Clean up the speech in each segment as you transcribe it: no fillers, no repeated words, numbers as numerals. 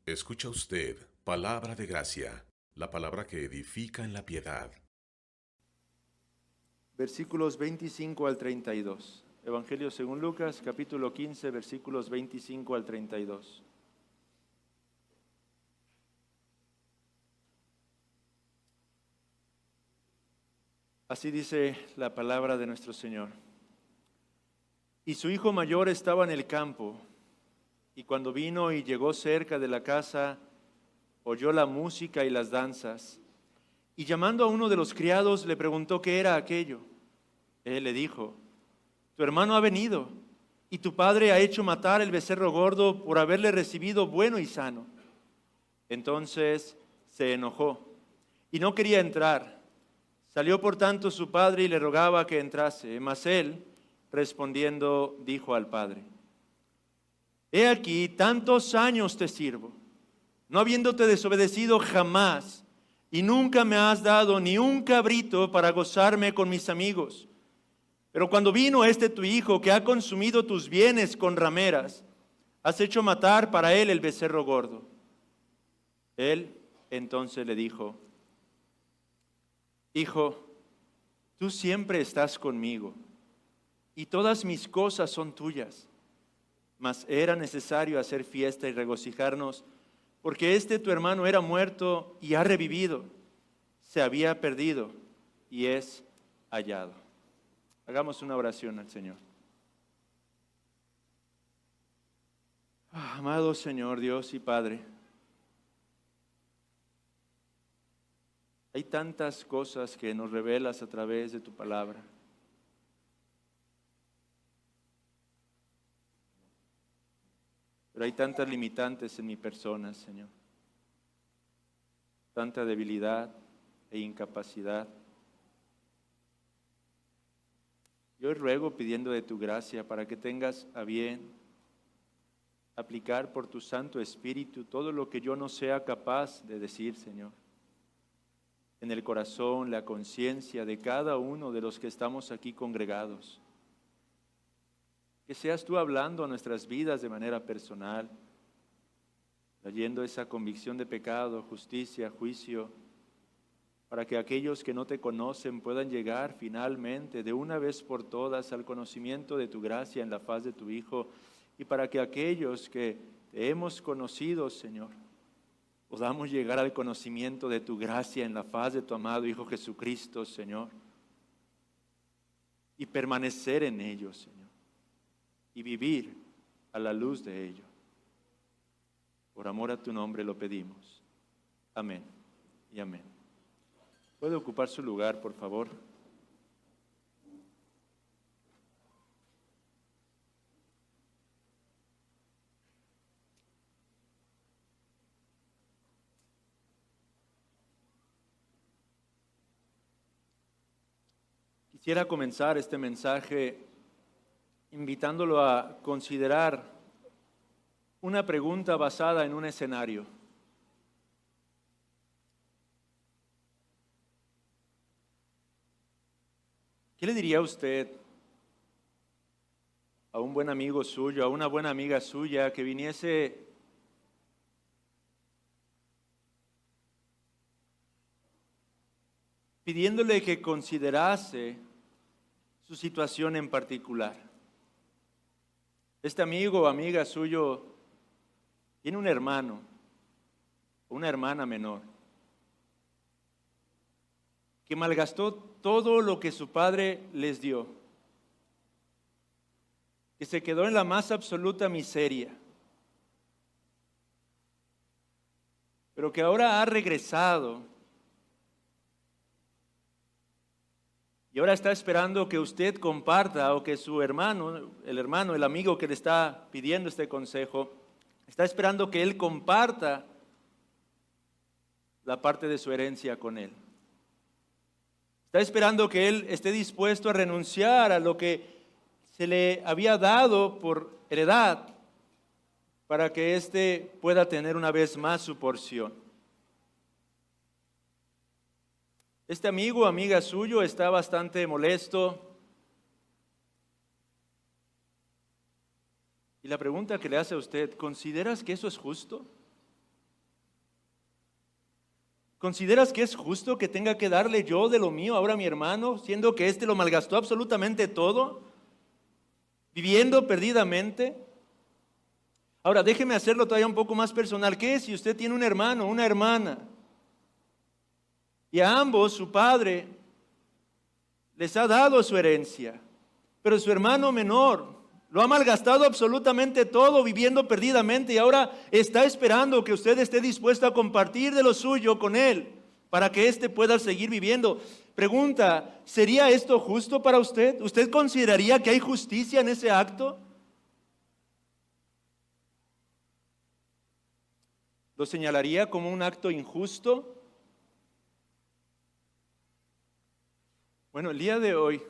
Escucha usted palabra de gracia, la palabra que edifica en la piedad. Versículos 25 al 32. Evangelio según Lucas, capítulo 15, versículos 25 al 32. Así dice la palabra de nuestro Señor. Y su hijo mayor estaba en el campo, y cuando vino y llegó cerca de la casa, oyó la música y las danzas, y llamando a uno de los criados le preguntó qué era aquello. Él le dijo: tu hermano ha venido, y tu padre ha hecho matar el becerro gordo por haberle recibido bueno y sano. Entonces se enojó y no quería entrar. Salió por tanto su padre y le rogaba que entrase, mas él, respondiendo, dijo al padre: he aquí, tantos años te sirvo, no habiéndote desobedecido jamás, y nunca me has dado ni un cabrito para gozarme con mis amigos. Pero cuando vino este tu hijo, que ha consumido tus bienes con rameras, has hecho matar para él el becerro gordo. Él entonces le dijo: hijo, tú siempre estás conmigo, y todas mis cosas son tuyas. Mas era necesario hacer fiesta y regocijarnos, porque este tu hermano era muerto y ha revivido, se había perdido y es hallado. Hagamos una oración al Señor. Amado Señor, Dios y Padre, hay tantas cosas que nos revelas a través de tu palabra. Pero hay tantas limitantes en mi persona, Señor. Tanta debilidad e incapacidad. Yo ruego pidiendo de tu gracia para que tengas a bien aplicar por tu Santo Espíritu todo lo que yo no sea capaz de decir, Señor. En el corazón, la conciencia de cada uno de los que estamos aquí congregados. Que seas tú hablando a nuestras vidas de manera personal, trayendo esa convicción de pecado, justicia, juicio, para que aquellos que no te conocen puedan llegar finalmente de una vez por todas al conocimiento de tu gracia en la faz de tu Hijo, y para que aquellos que te hemos conocido, Señor, podamos llegar al conocimiento de tu gracia en la faz de tu amado Hijo Jesucristo, Señor, y permanecer en ello, Señor, y vivir a la luz de ello. Por amor a tu nombre lo pedimos. Amén y amén. ¿Puede ocupar su lugar, por favor? Quisiera comenzar este mensaje invitándolo a considerar una pregunta basada en un escenario. ¿Qué le diría usted a un buen amigo suyo, a una buena amiga suya que viniese pidiéndole que considerase su situación en particular? Este amigo o amiga suyo tiene un hermano o una hermana menor que malgastó todo lo que su padre les dio, que se quedó en la más absoluta miseria, pero que ahora ha regresado y ahora está esperando que usted comparta, o que su hermano, el amigo que le está pidiendo este consejo, está esperando que él comparta la parte de su herencia con él. Está esperando que él esté dispuesto a renunciar a lo que se le había dado por heredad para que éste pueda tener una vez más su porción. Este amigo o amiga suyo está bastante molesto. Y la pregunta que le hace a usted: ¿consideras que eso es justo? ¿Consideras que es justo que tenga que darle yo de lo mío ahora a mi hermano, siendo que éste lo malgastó absolutamente todo, viviendo perdidamente? Ahora, déjeme hacerlo todavía un poco más personal. ¿Qué es si usted tiene un hermano, una hermana, y a ambos su padre les ha dado su herencia, pero su hermano menor lo ha malgastado absolutamente todo, viviendo perdidamente, y ahora está esperando que usted esté dispuesto a compartir de lo suyo con él para que éste pueda seguir viviendo? Pregunta, ¿sería esto justo para usted? ¿Usted consideraría que hay justicia en ese acto? ¿Lo señalaría como un acto injusto? Bueno, el día de hoy,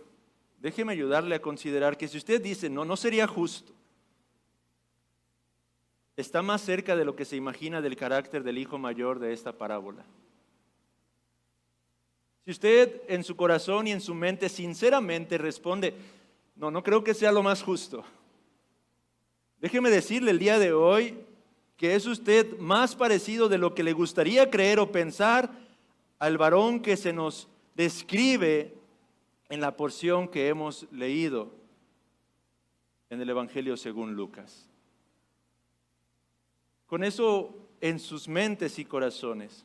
déjeme ayudarle a considerar que si usted dice, no sería justo, está más cerca de lo que se imagina del carácter del hijo mayor de esta parábola. Si usted en su corazón y en su mente sinceramente responde, no creo que sea lo más justo, déjeme decirle el día de hoy que es usted más parecido de lo que le gustaría creer o pensar al varón que se nos describe en la porción que hemos leído en el Evangelio según Lucas. Con eso en sus mentes y corazones,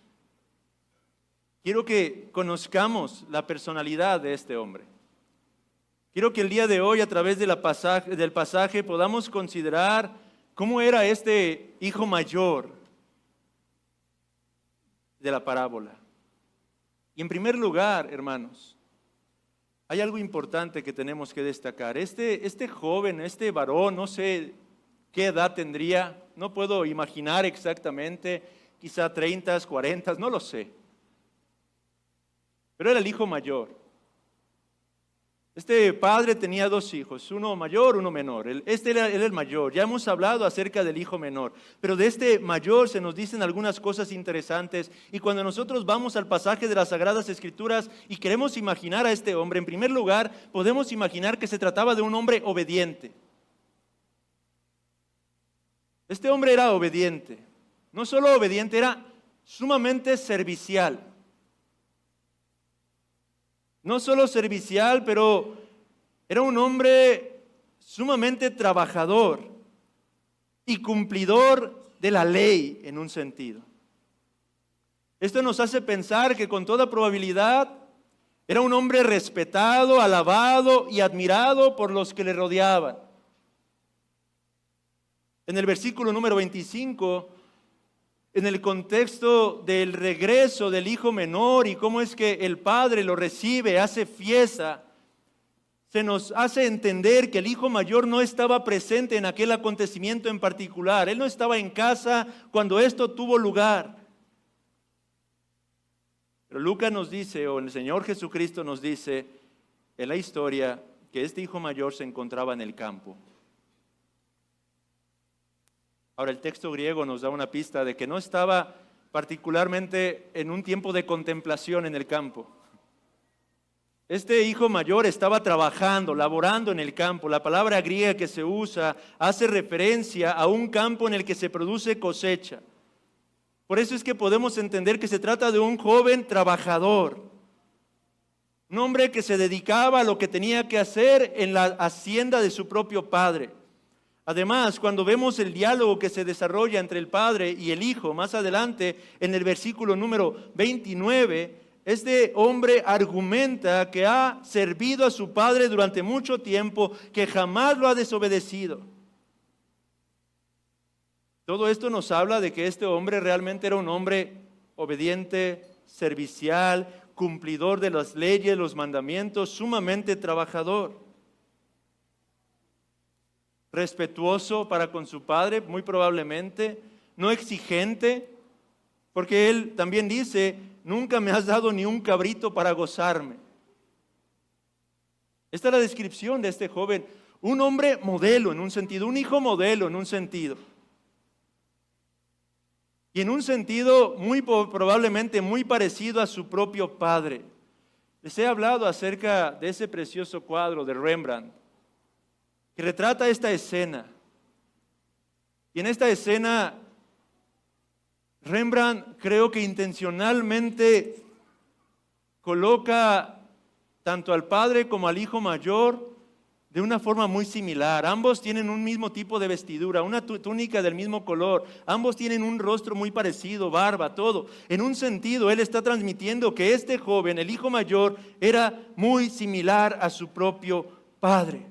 quiero que conozcamos la personalidad de este hombre. Quiero que el día de hoy, a través del pasaje, podamos considerar cómo era este hijo mayor de la parábola. Y en primer lugar, hermanos, hay algo importante que tenemos que destacar. Este joven, este varón, no sé qué edad tendría, no puedo imaginar exactamente, quizá 30, 40, no lo sé. Pero era el hijo mayor. Este padre tenía dos hijos, uno mayor, uno menor. Este era el mayor. Ya hemos hablado acerca del hijo menor, pero de este mayor se nos dicen algunas cosas interesantes. Y cuando nosotros vamos al pasaje de las Sagradas Escrituras y queremos imaginar a este hombre, en primer lugar, podemos imaginar que se trataba de un hombre obediente. Este hombre era obediente. No solo obediente, era sumamente servicial. No solo servicial, pero era un hombre sumamente trabajador y cumplidor de la ley en un sentido. Esto nos hace pensar que con toda probabilidad era un hombre respetado, alabado y admirado por los que le rodeaban. En el versículo número 25, en el contexto del regreso del hijo menor y cómo es que el padre lo recibe, hace fiesta, se nos hace entender que el hijo mayor no estaba presente en aquel acontecimiento en particular. Él no estaba en casa cuando esto tuvo lugar. Pero Lucas nos dice, o el Señor Jesucristo nos dice en la historia, que este hijo mayor se encontraba en el campo. Ahora, el texto griego nos da una pista de que no estaba particularmente en un tiempo de contemplación en el campo. Este hijo mayor estaba trabajando, laborando en el campo. La palabra griega que se usa hace referencia a un campo en el que se produce cosecha. Por eso es que podemos entender que se trata de un joven trabajador, un hombre que se dedicaba a lo que tenía que hacer en la hacienda de su propio padre. Además, cuando vemos el diálogo que se desarrolla entre el padre y el hijo, más adelante en el versículo número 29, este hombre argumenta que ha servido a su padre durante mucho tiempo, que jamás lo ha desobedecido. Todo esto nos habla de que este hombre realmente era un hombre obediente, servicial, cumplidor de las leyes, los mandamientos, sumamente trabajador. Respetuoso para con su padre, muy probablemente, no exigente, porque él también dice, nunca me has dado ni un cabrito para gozarme. Esta es la descripción de este joven, un hombre modelo en un sentido, un hijo modelo en un sentido. Y en un sentido muy probablemente muy parecido a su propio padre. Les he hablado acerca de ese precioso cuadro de Rembrandt, que retrata esta escena. Y en esta escena Rembrandt creo que intencionalmente coloca tanto al padre como al hijo mayor de una forma muy similar. Ambos tienen un mismo tipo de vestidura, una túnica del mismo color. Ambos tienen un rostro muy parecido, barba, todo. En un sentido, él está transmitiendo que este joven, el hijo mayor, era muy similar a su propio padre.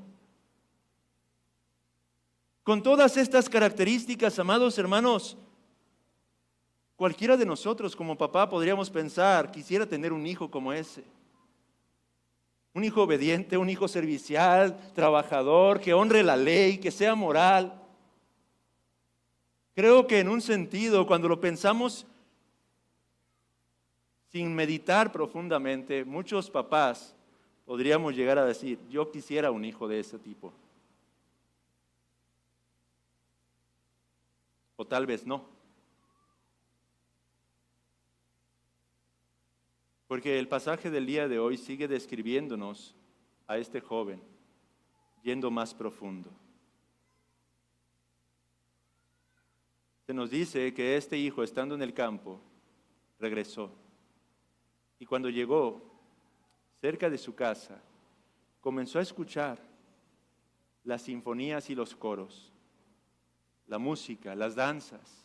Con todas estas características, amados hermanos, cualquiera de nosotros como papá podríamos pensar, quisiera tener un hijo como ese. Un hijo obediente, un hijo servicial, trabajador, que honre la ley, que sea moral. Creo que en un sentido, cuando lo pensamos sin meditar profundamente, muchos papás podríamos llegar a decir, yo quisiera un hijo de ese tipo. O tal vez no. Porque el pasaje del día de hoy sigue describiéndonos a este joven, yendo más profundo. Se nos dice que este hijo, estando en el campo, regresó. Y cuando llegó cerca de su casa, comenzó a escuchar las sinfonías y los coros, la música, las danzas.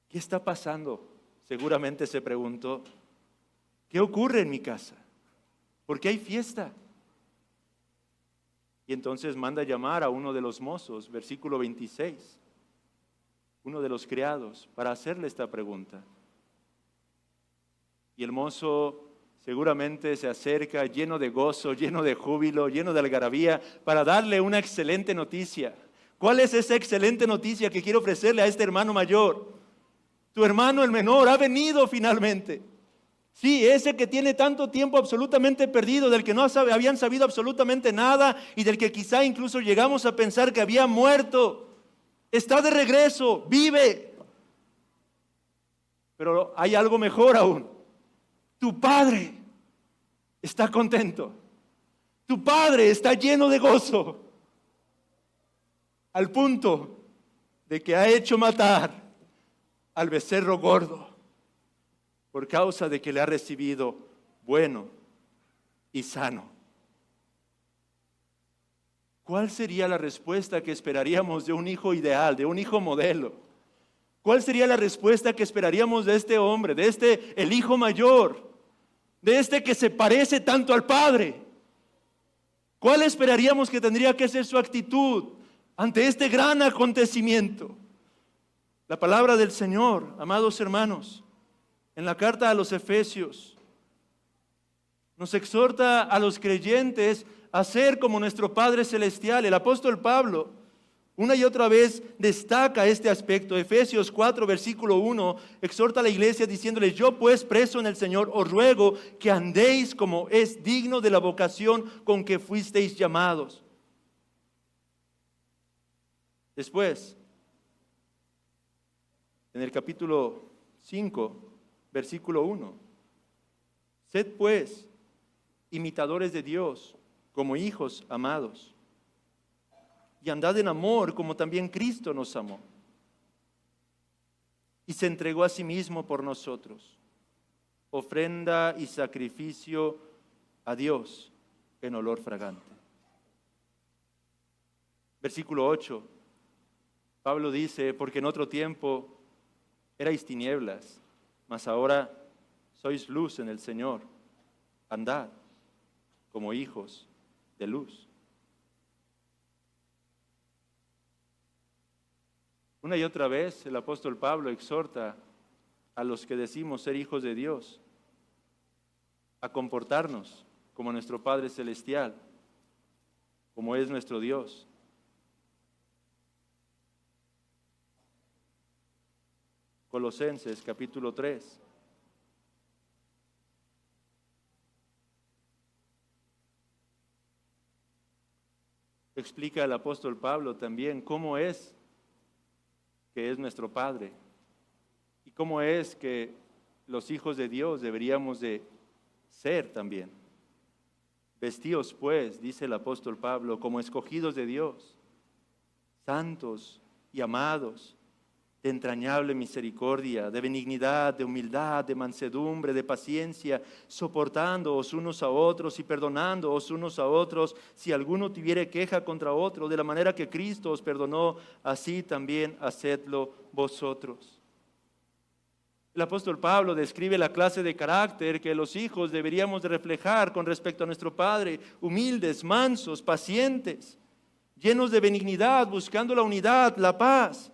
¿Qué está pasando? Seguramente se preguntó, ¿qué ocurre en mi casa? ¿Por qué hay fiesta? Y entonces manda llamar a uno de los mozos, versículo 26, uno de los criados, para hacerle esta pregunta. Y el mozo seguramente se acerca lleno de gozo, lleno de júbilo, lleno de algarabía, para darle una excelente noticia. ¿Cuál es esa excelente noticia que quiero ofrecerle a este hermano mayor? Tu hermano el menor ha venido finalmente. Sí, ese que tiene tanto tiempo absolutamente perdido, del que no habían sabido absolutamente nada y del que quizá incluso llegamos a pensar que había muerto, está de regreso, vive. Pero hay algo mejor aún. Tu padre está contento. Tu padre está lleno de gozo. Al punto de que ha hecho matar al becerro gordo por causa de que le ha recibido bueno y sano. ¿Cuál sería la respuesta que esperaríamos de un hijo ideal, de un hijo modelo? ¿Cuál sería la respuesta que esperaríamos de este hombre, de este, el hijo mayor, de este que se parece tanto al padre? ¿Cuál esperaríamos que tendría que ser su actitud ante este gran acontecimiento? La palabra del Señor, amados hermanos, en la carta a los Efesios, nos exhorta a los creyentes a ser como nuestro Padre Celestial. El apóstol Pablo una y otra vez destaca este aspecto. Efesios 4, versículo 1, exhorta a la iglesia diciéndole: yo pues, preso en el Señor, os ruego que andéis como es digno de la vocación con que fuisteis llamados. Después, en el capítulo 5, versículo 1, sed pues imitadores de Dios como hijos amados, y andad en amor como también Cristo nos amó y se entregó a sí mismo por nosotros, ofrenda y sacrificio a Dios en olor fragante. Versículo 8, Pablo dice: porque en otro tiempo erais tinieblas, mas ahora sois luz en el Señor. Andad como hijos de luz. Una y otra vez el apóstol Pablo exhorta a los que decimos ser hijos de Dios a comportarnos como nuestro Padre Celestial, como es nuestro Dios. Colosenses capítulo 3. Explica el apóstol Pablo también cómo es que es nuestro Padre y cómo es que los hijos de Dios deberíamos de ser también. Vestíos pues, dice el apóstol Pablo, como escogidos de Dios, santos y amados, de entrañable misericordia, de benignidad, de humildad, de mansedumbre, de paciencia, soportándoos unos a otros y perdonándoos unos a otros, si alguno tuviere queja contra otro, de la manera que Cristo os perdonó, así también hacedlo vosotros. El apóstol Pablo describe la clase de carácter que los hijos deberíamos de reflejar con respecto a nuestro Padre: humildes, mansos, pacientes, llenos de benignidad, buscando la unidad, la paz,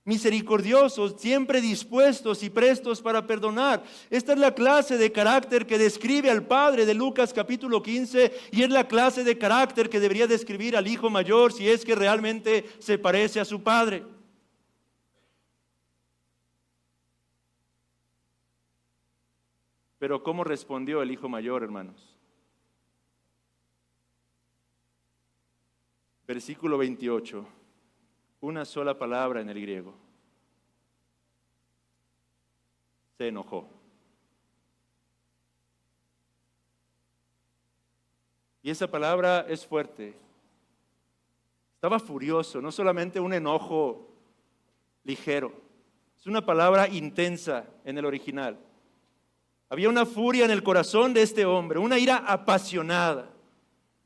misericordiosos, siempre dispuestos y prestos para perdonar. Esta es la clase de carácter que describe al Padre de Lucas capítulo 15 y es la clase de carácter que debería describir al hijo mayor si es que realmente se parece a su padre. Pero ¿cómo respondió el hijo mayor, hermanos? Versículo 28. Una sola palabra en el griego. Se enojó. Y esa palabra es fuerte. Estaba furioso, no solamente un enojo ligero. Es una palabra intensa en el original. Había una furia en el corazón de este hombre, una ira apasionada.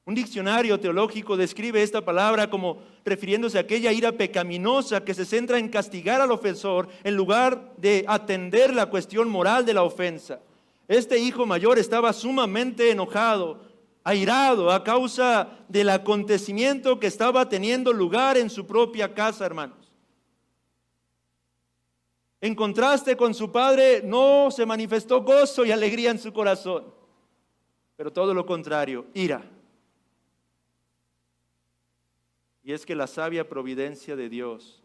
Un diccionario teológico describe esta palabra como refiriéndose a aquella ira pecaminosa que se centra en castigar al ofensor en lugar de atender la cuestión moral de la ofensa. Este hijo mayor estaba sumamente enojado, airado a causa del acontecimiento que estaba teniendo lugar en su propia casa, hermanos. En contraste con su padre, no se manifestó gozo y alegría en su corazón, pero todo lo contrario, ira. Y es que la sabia providencia de Dios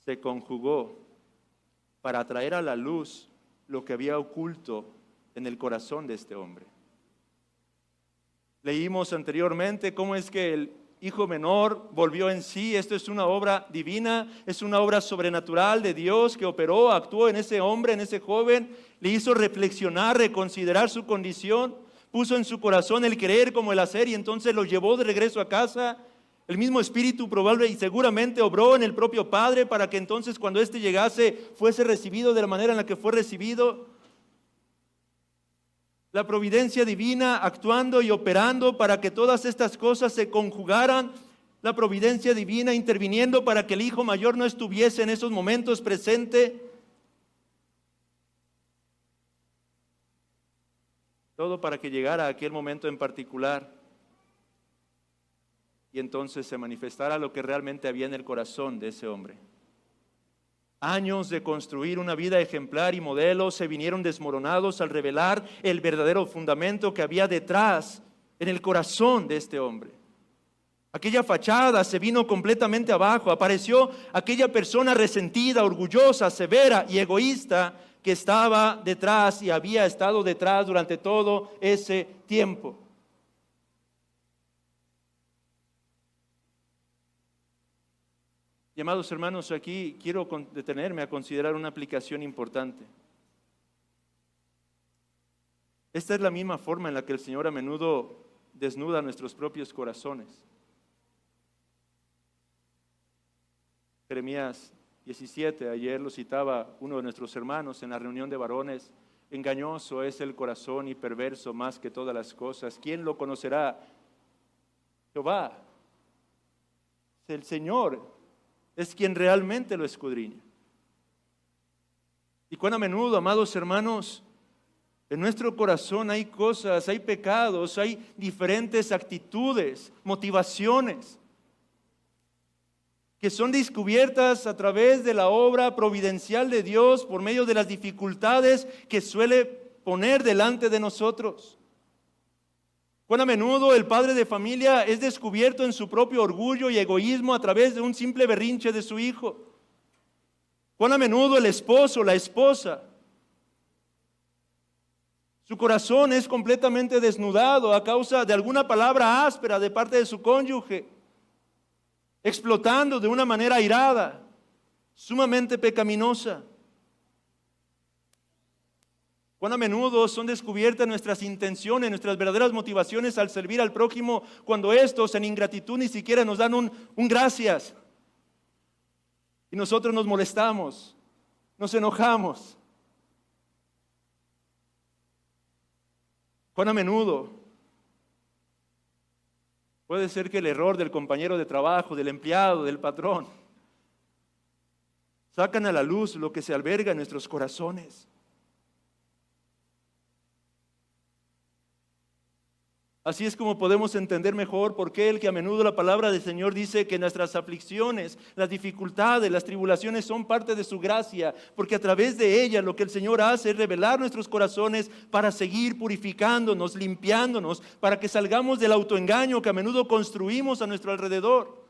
se conjugó para traer a la luz lo que había oculto en el corazón de este hombre. Leímos anteriormente cómo es que el hijo menor volvió en sí. Esto es una obra divina, es una obra sobrenatural de Dios que operó, actuó en ese hombre, en ese joven, le hizo reflexionar, reconsiderar su condición, puso en su corazón el querer como el hacer y entonces lo llevó de regreso a casa. El mismo Espíritu probable y seguramente obró en el propio Padre para que entonces cuando éste llegase fuese recibido de la manera en la que fue recibido. La providencia divina actuando y operando para que todas estas cosas se conjugaran. La providencia divina interviniendo para que el hijo mayor no estuviese en esos momentos presente. Todo para que llegara a aquel momento en particular. Y entonces se manifestara lo que realmente había en el corazón de ese hombre. Años de construir una vida ejemplar y modelo se vinieron desmoronados al revelar el verdadero fundamento que había detrás en el corazón de este hombre. Aquella fachada se vino completamente abajo, apareció aquella persona resentida, orgullosa, severa y egoísta que estaba detrás y había estado detrás durante todo ese tiempo. Y amados hermanos, aquí quiero detenerme a considerar una aplicación importante. Esta es la misma forma en la que el Señor a menudo desnuda nuestros propios corazones. Jeremías 17, ayer lo citaba uno de nuestros hermanos en la reunión de varones. Engañoso es el corazón y perverso más que todas las cosas. ¿Quién lo conocerá? Jehová, el Señor es quien realmente lo escudriña. Y cuán a menudo, amados hermanos, en nuestro corazón hay cosas, hay pecados, hay diferentes actitudes, motivaciones, que son descubiertas a través de la obra providencial de Dios por medio de las dificultades que suele poner delante de nosotros. Cuán a menudo el padre de familia es descubierto en su propio orgullo y egoísmo a través de un simple berrinche de su hijo. Cuán a menudo el esposo, la esposa, su corazón es completamente desnudado a causa de alguna palabra áspera de parte de su cónyuge, explotando de una manera airada, sumamente pecaminosa. Cuán a menudo son descubiertas nuestras intenciones, nuestras verdaderas motivaciones al servir al prójimo, cuando estos en ingratitud ni siquiera nos dan un gracias. Y nosotros nos molestamos, nos enojamos. Cuán a menudo puede ser que el error del compañero de trabajo, del empleado, del patrón, sacan a la luz lo que se alberga en nuestros corazones. Así es como podemos entender mejor por qué el que a menudo la palabra del Señor dice que nuestras aflicciones, las dificultades, las tribulaciones son parte de su gracia, porque a través de ellas lo que el Señor hace es revelar nuestros corazones para seguir purificándonos, limpiándonos, para que salgamos del autoengaño que a menudo construimos a nuestro alrededor.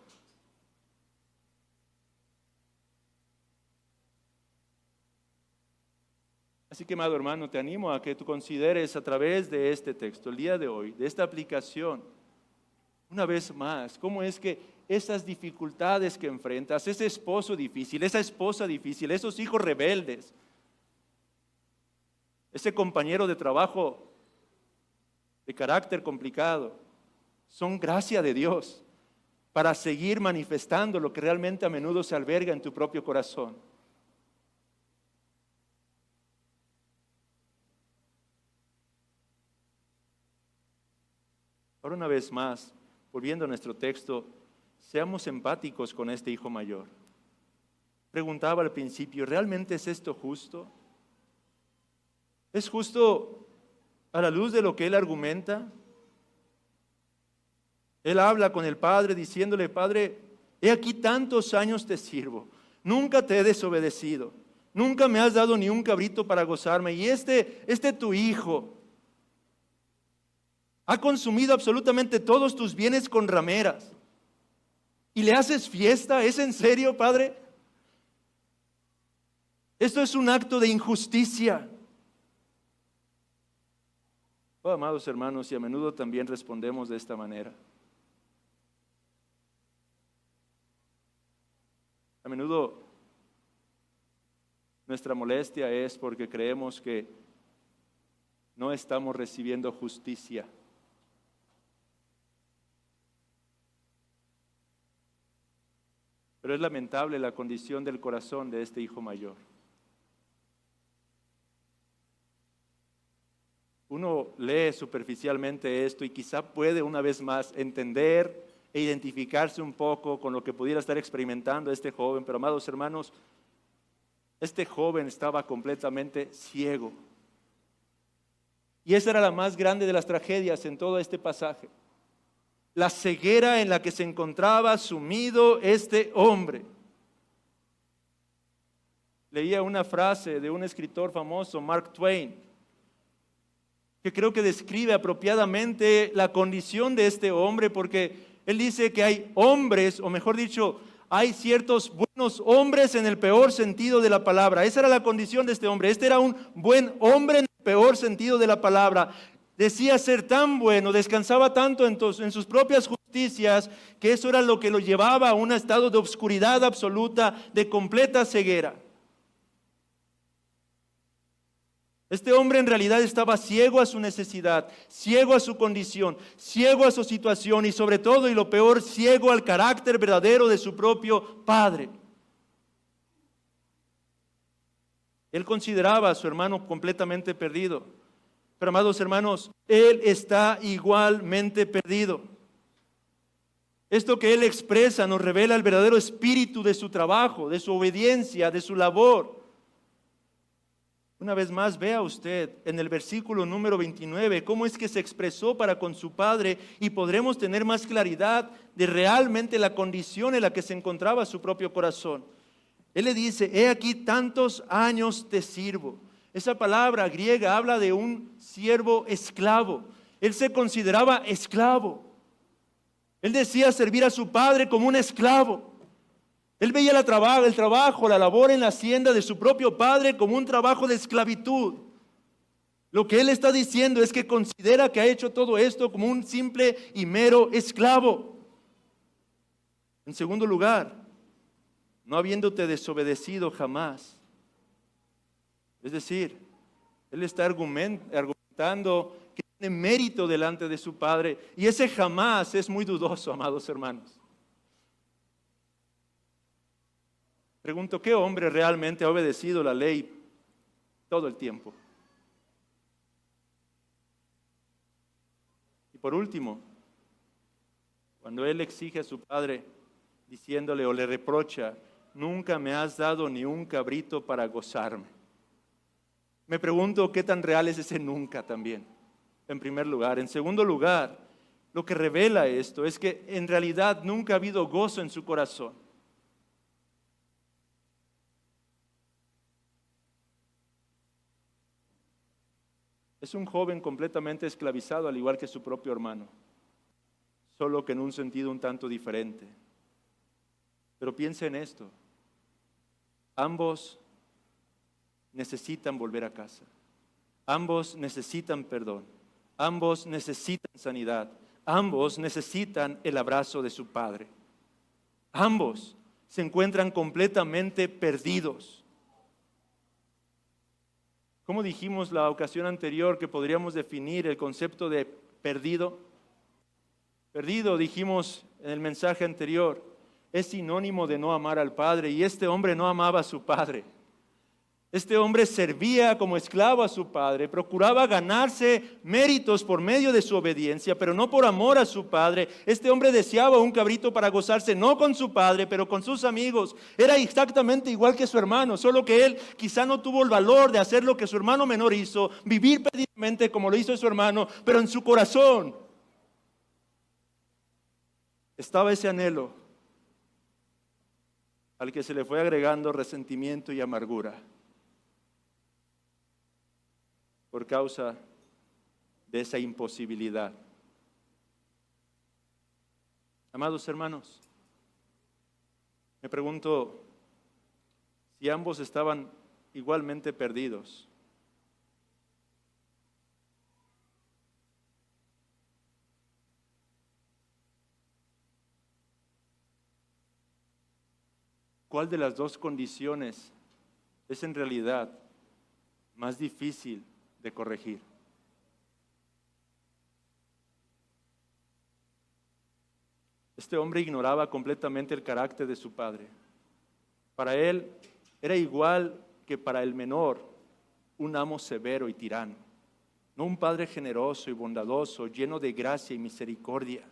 Así que, amado hermano, te animo a que tú consideres a través de este texto, el día de hoy, de esta aplicación, una vez más, cómo es que esas dificultades que enfrentas, ese esposo difícil, esa esposa difícil, esos hijos rebeldes, ese compañero de trabajo de carácter complicado, son gracia de Dios para seguir manifestando lo que realmente a menudo se alberga en tu propio corazón. Ahora una vez más, volviendo a nuestro texto, seamos empáticos con este hijo mayor. Preguntaba al principio, ¿realmente es esto justo? ¿Es justo a la luz de lo que él argumenta? Él habla con el padre diciéndole, Padre, he aquí tantos años te sirvo, nunca te he desobedecido, nunca me has dado ni un cabrito para gozarme, y este tu hijo ha consumido absolutamente todos tus bienes con rameras. ¿Y le haces fiesta? ¿Es en serio, Padre? Esto es un acto de injusticia. Oh, amados hermanos, y a menudo también respondemos de esta manera. A menudo nuestra molestia es porque creemos que no estamos recibiendo justicia. Pero es lamentable la condición del corazón de este hijo mayor. Uno lee superficialmente esto y quizá puede una vez más entender e identificarse un poco con lo que pudiera estar experimentando este joven. Pero, amados hermanos, este joven estaba completamente ciego. Y esa era la más grande de las tragedias en todo este pasaje. La ceguera en la que se encontraba sumido este hombre. Leía una frase de un escritor famoso, Mark Twain, que creo que describe apropiadamente la condición de este hombre, porque él dice que hay hombres, o mejor dicho, hay ciertos buenos hombres en el peor sentido de la palabra. Esa era la condición de este hombre. Este era un buen hombre en el peor sentido de la palabra. Decía ser tan bueno, descansaba tanto en sus propias justicias, que eso era lo que lo llevaba a un estado de obscuridad absoluta, de completa ceguera. Este hombre en realidad estaba ciego a su necesidad, ciego a su condición, ciego a su situación y sobre todo, y lo peor, ciego al carácter verdadero de su propio padre. Él consideraba a su hermano completamente perdido. Pero, amados hermanos, él está igualmente perdido. Esto que él expresa nos revela el verdadero espíritu de su trabajo, de su obediencia, de su labor. Una vez más, vea usted en el versículo número 29 cómo es que se expresó para con su padre, y podremos tener más claridad de realmente la condición en la que se encontraba su propio corazón. Él le dice, he aquí tantos años te sirvo. Esa palabra griega habla de un siervo esclavo. Él se consideraba esclavo. Él decía servir a su padre como un esclavo. Él veía el trabajo, la labor en la hacienda de su propio padre como un trabajo de esclavitud. Lo que él está diciendo es que considera que ha hecho todo esto como un simple y mero esclavo. En segundo lugar, no habiéndote desobedecido jamás. Es decir, él está argumentando que tiene mérito delante de su padre, y ese jamás es muy dudoso, amados hermanos. Pregunto, ¿qué hombre realmente ha obedecido la ley todo el tiempo? Y por último, cuando él exige a su padre, diciéndole o le reprocha, nunca me has dado ni un cabrito para gozarme. Me pregunto qué tan real es ese nunca también, en primer lugar. En segundo lugar, lo que revela esto es que en realidad nunca ha habido gozo en su corazón. Es un joven completamente esclavizado, al igual que su propio hermano, solo que en un sentido un tanto diferente. Pero piensa en esto, ambos necesitan volver a casa, ambos necesitan perdón, ambos necesitan sanidad, ambos necesitan el abrazo de su padre, ambos se encuentran completamente perdidos. ¿Cómo dijimos la ocasión anterior que podríamos definir el concepto de perdido? Perdido, dijimos en el mensaje anterior, es sinónimo de no amar al Padre, y este hombre no amaba a su Padre. Este hombre servía como esclavo a su padre, procuraba ganarse méritos por medio de su obediencia, pero no por amor a su padre. Este hombre deseaba un cabrito para gozarse, no con su padre, pero con sus amigos. Era exactamente igual que su hermano, solo que él quizá no tuvo el valor de hacer lo que su hermano menor hizo, vivir perdidamente como lo hizo su hermano, pero en su corazón estaba ese anhelo al que se le fue agregando resentimiento y amargura, por causa de esa imposibilidad. Amados hermanos, me pregunto si ambos estaban igualmente perdidos. ¿Cuál de las dos condiciones es en realidad más difícil de corregir? Este hombre ignoraba completamente el carácter de su padre. Para él era igual que para el menor, un amo severo y tirano, no un padre generoso y bondadoso, lleno de gracia y misericordia.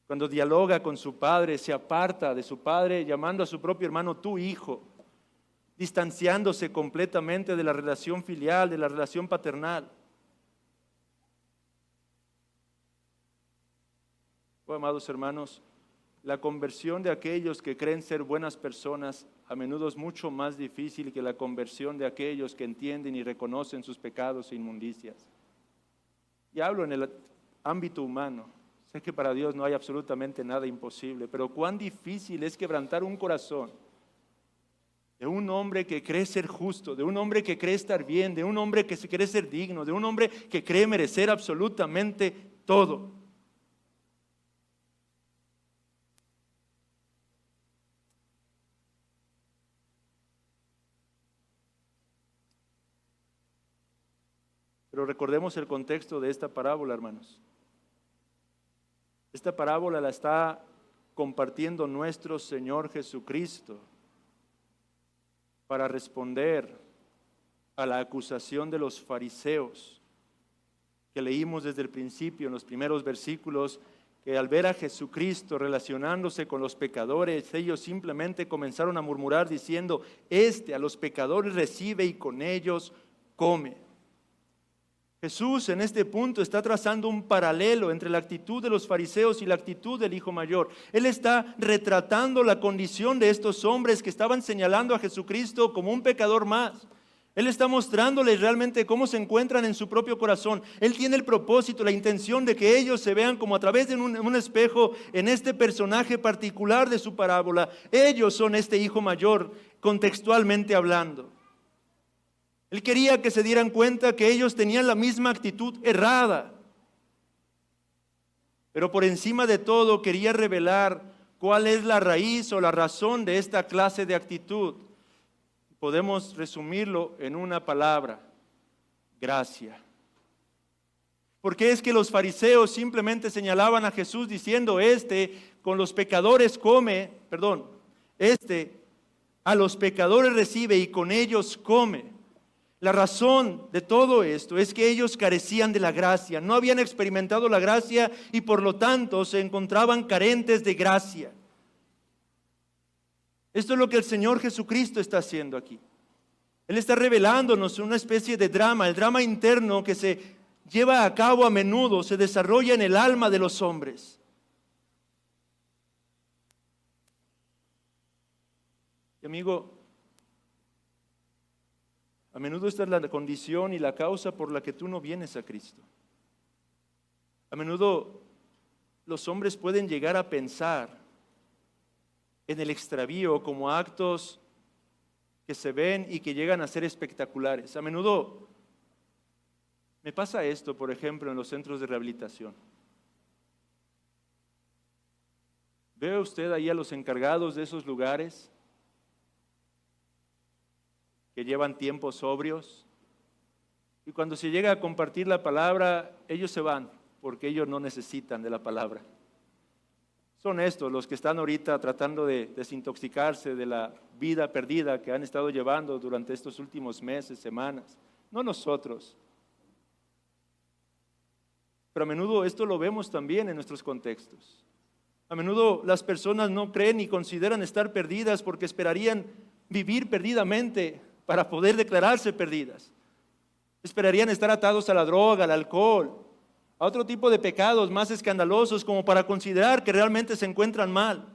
Cuando dialoga con su padre, se aparta de su padre, llamando a su propio hermano tu hijo, distanciándose completamente de la relación filial, de la relación paternal. Oh, amados hermanos, la conversión de aquellos que creen ser buenas personas a menudo es mucho más difícil que la conversión de aquellos que entienden y reconocen sus pecados e inmundicias. Y hablo en el ámbito humano. Sé que para Dios no hay absolutamente nada imposible, pero cuán difícil es quebrantar un corazón de un hombre que cree ser justo, de un hombre que cree estar bien, de un hombre que se cree ser digno, de un hombre que cree merecer absolutamente todo. Pero recordemos el contexto de esta parábola, hermanos. Esta parábola la está compartiendo nuestro Señor Jesucristo para responder a la acusación de los fariseos que leímos desde el principio en los primeros versículos, que al ver a Jesucristo relacionándose con los pecadores, ellos simplemente comenzaron a murmurar diciendo, a los pecadores recibe y con ellos come. Jesús en este punto está trazando un paralelo entre la actitud de los fariseos y la actitud del hijo mayor. Él está retratando la condición de estos hombres que estaban señalando a Jesucristo como un pecador más. Él está mostrándoles realmente cómo se encuentran en su propio corazón. Él tiene el propósito, la intención de que ellos se vean como a través de un espejo en este personaje particular de su parábola. Ellos son este hijo mayor, contextualmente hablando. Él quería que se dieran cuenta que ellos tenían la misma actitud errada. Pero por encima de todo quería revelar cuál es la raíz o la razón de esta clase de actitud. Podemos resumirlo en una palabra: gracia. Porque es que los fariseos simplemente señalaban a Jesús diciendo, con los pecadores come, A los pecadores recibe y con ellos come. La razón de todo esto es que ellos carecían de la gracia, no habían experimentado la gracia y por lo tanto se encontraban carentes de gracia. Esto es lo que el Señor Jesucristo está haciendo aquí. Él está revelándonos una especie de drama, el drama interno que se lleva a cabo a menudo, se desarrolla en el alma de los hombres. Y amigo, a menudo esta es la condición y la causa por la que tú no vienes a Cristo. A menudo los hombres pueden llegar a pensar en el extravío como actos que se ven y que llegan a ser espectaculares. A menudo me pasa esto, por ejemplo, en los centros de rehabilitación. ¿Ve usted ahí a los encargados de esos lugares que llevan tiempos sobrios? Y cuando se llega a compartir la palabra, ellos se van, porque ellos no necesitan de la palabra. Son estos los que están ahorita tratando de desintoxicarse de la vida perdida que han estado llevando durante estos últimos meses, semanas. No nosotros. Pero a menudo esto lo vemos también en nuestros contextos. A menudo las personas no creen ni consideran estar perdidas porque esperarían vivir perdidamente para poder declararse perdidas. Esperarían estar atados a la droga, al alcohol, a otro tipo de pecados más escandalosos como para considerar que realmente se encuentran mal.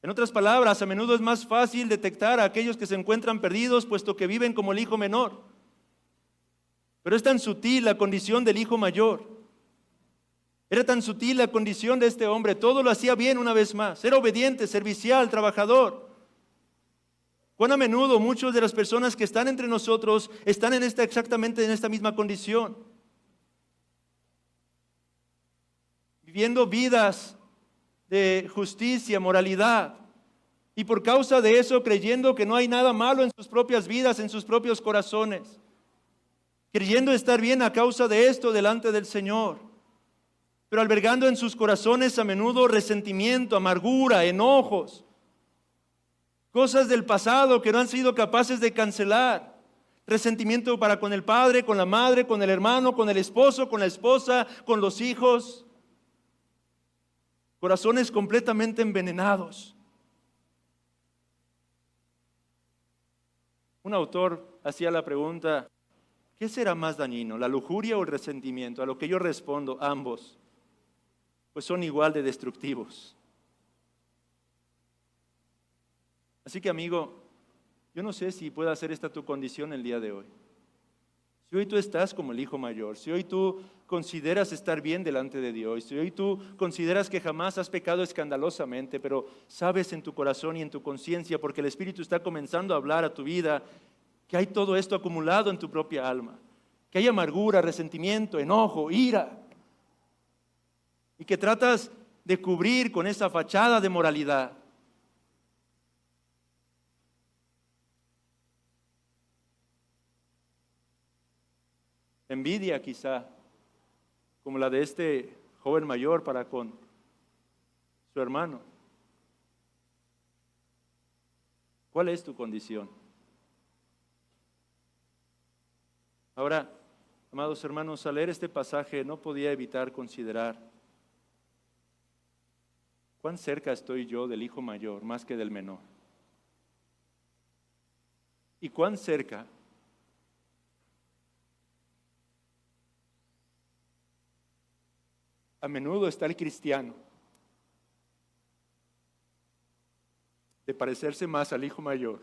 En otras palabras, a menudo es más fácil detectar a aquellos que se encuentran perdidos puesto que viven como el hijo menor. Pero es tan sutil la condición del hijo mayor. Era tan sutil la condición de este hombre. Todo lo hacía bien una vez más. Era obediente, servicial, trabajador. Cuán a menudo muchas de las personas que están entre nosotros están exactamente en esta misma condición. Viviendo vidas de justicia, moralidad. Y por causa de eso creyendo que no hay nada malo en sus propias vidas, en sus propios corazones. Creyendo estar bien a causa de esto delante del Señor. Pero albergando en sus corazones a menudo resentimiento, amargura, enojos. Cosas del pasado que no han sido capaces de cancelar. Resentimiento para con el padre, con la madre, con el hermano, con el esposo, con la esposa, con los hijos. Corazones completamente envenenados. Un autor hacía la pregunta, ¿qué será más dañino, la lujuria o el resentimiento? A lo que yo respondo, ambos, pues son igual de destructivos. Así que amigo, yo no sé si pueda ser esta tu condición el día de hoy. Si hoy tú estás como el hijo mayor, si hoy tú consideras estar bien delante de Dios, si hoy tú consideras que jamás has pecado escandalosamente, pero sabes en tu corazón y en tu conciencia, porque el Espíritu está comenzando a hablar a tu vida, que hay todo esto acumulado en tu propia alma, que hay amargura, resentimiento, enojo, ira, y que tratas de cubrir con esa fachada de moralidad. Envidia quizá, como la de este joven mayor para con su hermano. ¿Cuál es tu condición? Ahora, amados hermanos, al leer este pasaje no podía evitar considerar cuán cerca estoy yo del hijo mayor más que del menor. Y cuán cerca a menudo está el cristiano de parecerse más al hijo mayor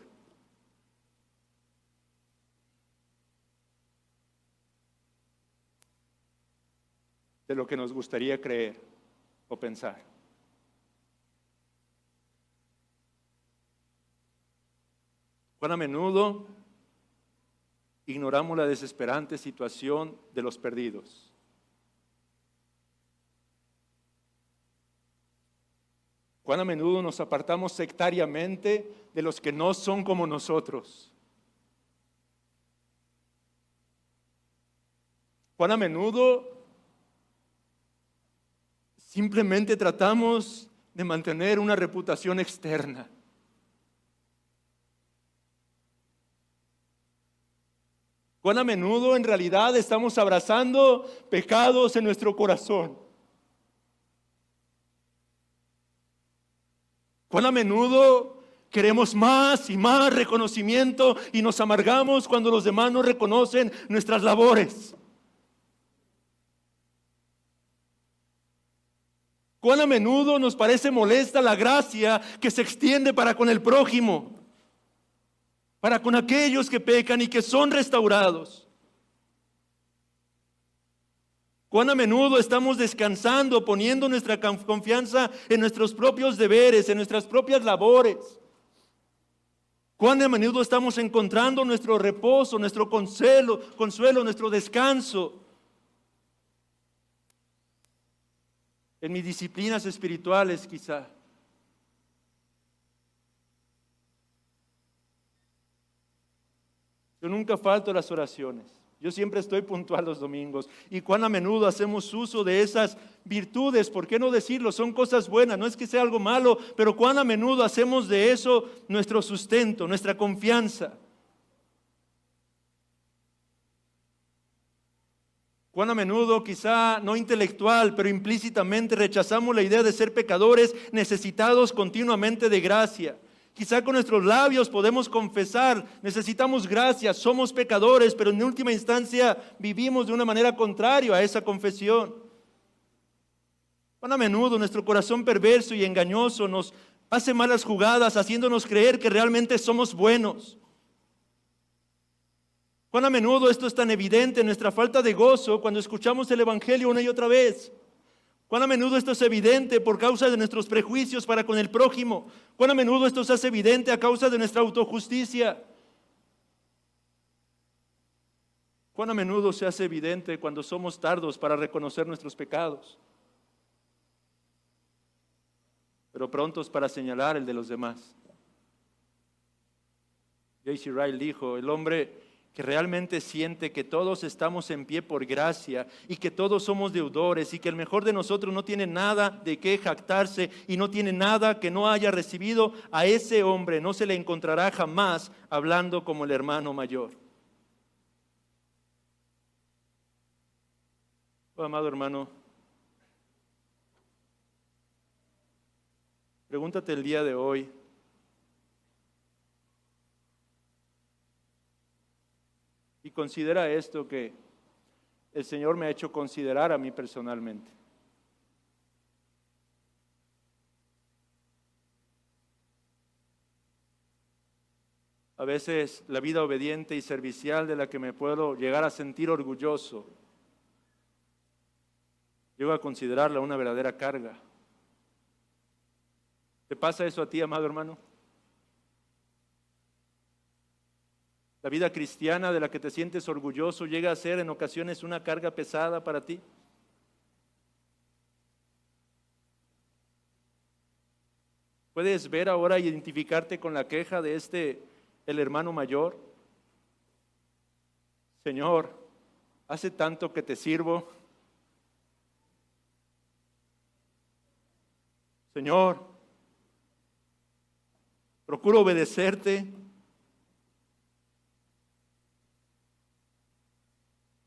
de lo que nos gustaría creer o pensar. Cuán a menudo ignoramos la desesperante situación de los perdidos. Cuán a menudo nos apartamos sectariamente de los que no son como nosotros. Cuán a menudo simplemente tratamos de mantener una reputación externa. ¿Cuán a menudo en realidad estamos abrazando pecados en nuestro corazón? ¿Cuán a menudo queremos más y más reconocimiento y nos amargamos cuando los demás no reconocen nuestras labores? ¿Cuán a menudo nos parece molesta la gracia que se extiende para con el prójimo, para con aquellos que pecan y que son restaurados? ¿Cuán a menudo estamos descansando, poniendo nuestra confianza en nuestros propios deberes, en nuestras propias labores? ¿Cuán a menudo estamos encontrando nuestro reposo, nuestro consuelo, nuestro descanso en mis disciplinas espirituales quizá? Yo nunca falto a las oraciones. Yo siempre estoy puntual los domingos. Y cuán a menudo hacemos uso de esas virtudes, ¿por qué no decirlo? Son cosas buenas, no es que sea algo malo, pero cuán a menudo hacemos de eso nuestro sustento, nuestra confianza. Cuán a menudo, quizá no intelectual, pero implícitamente rechazamos la idea de ser pecadores necesitados continuamente de gracia. Quizá con nuestros labios podemos confesar, necesitamos gracia, somos pecadores, pero en última instancia vivimos de una manera contraria a esa confesión. Cuán a menudo nuestro corazón perverso y engañoso nos hace malas jugadas, haciéndonos creer que realmente somos buenos. Cuán a menudo esto es tan evidente en nuestra falta de gozo cuando escuchamos el Evangelio una y otra vez. Cuán a menudo esto es evidente por causa de nuestros prejuicios para con el prójimo. Cuán a menudo esto se hace evidente a causa de nuestra autojusticia. Cuán a menudo se hace evidente cuando somos tardos para reconocer nuestros pecados, pero prontos para señalar el de los demás. J.C. Ryle dijo, el hombre que realmente siente que todos estamos en pie por gracia y que todos somos deudores y que el mejor de nosotros no tiene nada de qué jactarse y no tiene nada que no haya recibido, a ese hombre no se le encontrará jamás hablando como el hermano mayor. Oh, amado hermano, pregúntate el día de hoy, y considera esto que el Señor me ha hecho considerar a mí personalmente. A veces la vida obediente y servicial de la que me puedo llegar a sentir orgulloso, llego a considerarla una verdadera carga. ¿Te pasa eso a ti, amado hermano? La vida cristiana de la que te sientes orgulloso llega a ser en ocasiones una carga pesada para ti. ¿Puedes ver ahora y identificarte con la queja de el hermano mayor? Señor, hace tanto que te sirvo. Señor, procuro obedecerte.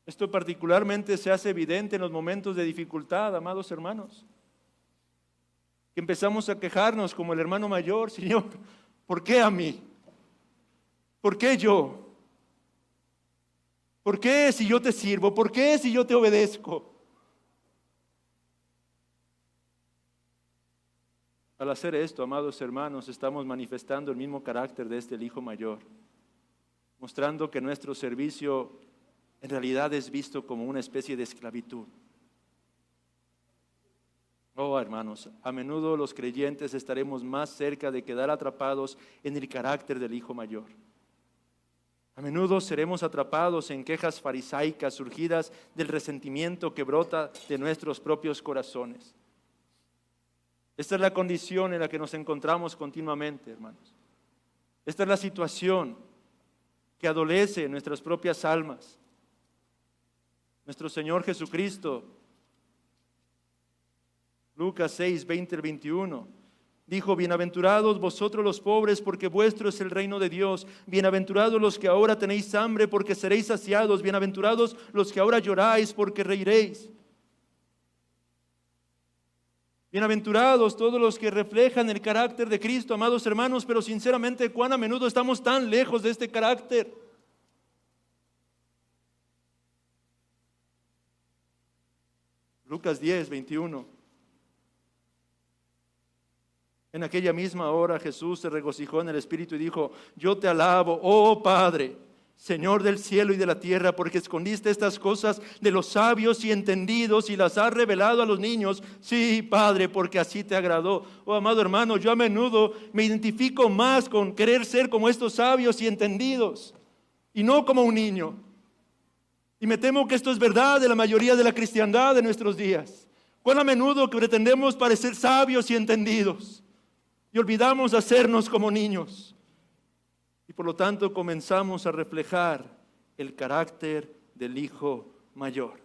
Esto particularmente se hace evidente en los momentos de dificultad, amados hermanos. Que empezamos a quejarnos como el hermano mayor, Señor, ¿por qué a mí? ¿Por qué yo? ¿Por qué si yo te sirvo? ¿Por qué si yo te obedezco? Al hacer esto, amados hermanos, estamos manifestando el mismo carácter de el hijo mayor, mostrando que nuestro servicio en realidad es visto como una especie de esclavitud. Oh, hermanos, a menudo los creyentes estaremos más cerca de quedar atrapados en el carácter del hijo mayor. A menudo seremos atrapados en quejas farisaicas surgidas del resentimiento que brota de nuestros propios corazones. Esta es la condición en la que nos encontramos continuamente, hermanos. Esta es la situación que adolece nuestras propias almas. Nuestro Señor Jesucristo, Lucas 6, 20 al 21, Dijo, bienaventurados vosotros los pobres, porque vuestro es el reino de Dios. Bienaventurados los que ahora tenéis hambre, porque seréis saciados. Bienaventurados los que ahora lloráis, porque reiréis. Bienaventurados todos los que reflejan el carácter de Cristo, amados hermanos, pero sinceramente, cuán a menudo estamos tan lejos de este carácter. Lucas 10, 21. En aquella misma hora Jesús se regocijó en el Espíritu y dijo, yo te alabo, oh Padre, Señor del cielo y de la tierra, porque escondiste estas cosas de los sabios y entendidos y las has revelado a los niños. Sí, Padre, porque así te agradó. Oh, amado hermano, yo a menudo me identifico más con querer ser como estos sabios y entendidos y no como un niño. Y me temo que esto es verdad de la mayoría de la cristiandad de nuestros días. Cuán a menudo que pretendemos parecer sabios y entendidos y olvidamos hacernos como niños. Y por lo tanto comenzamos a reflejar el carácter del hijo mayor.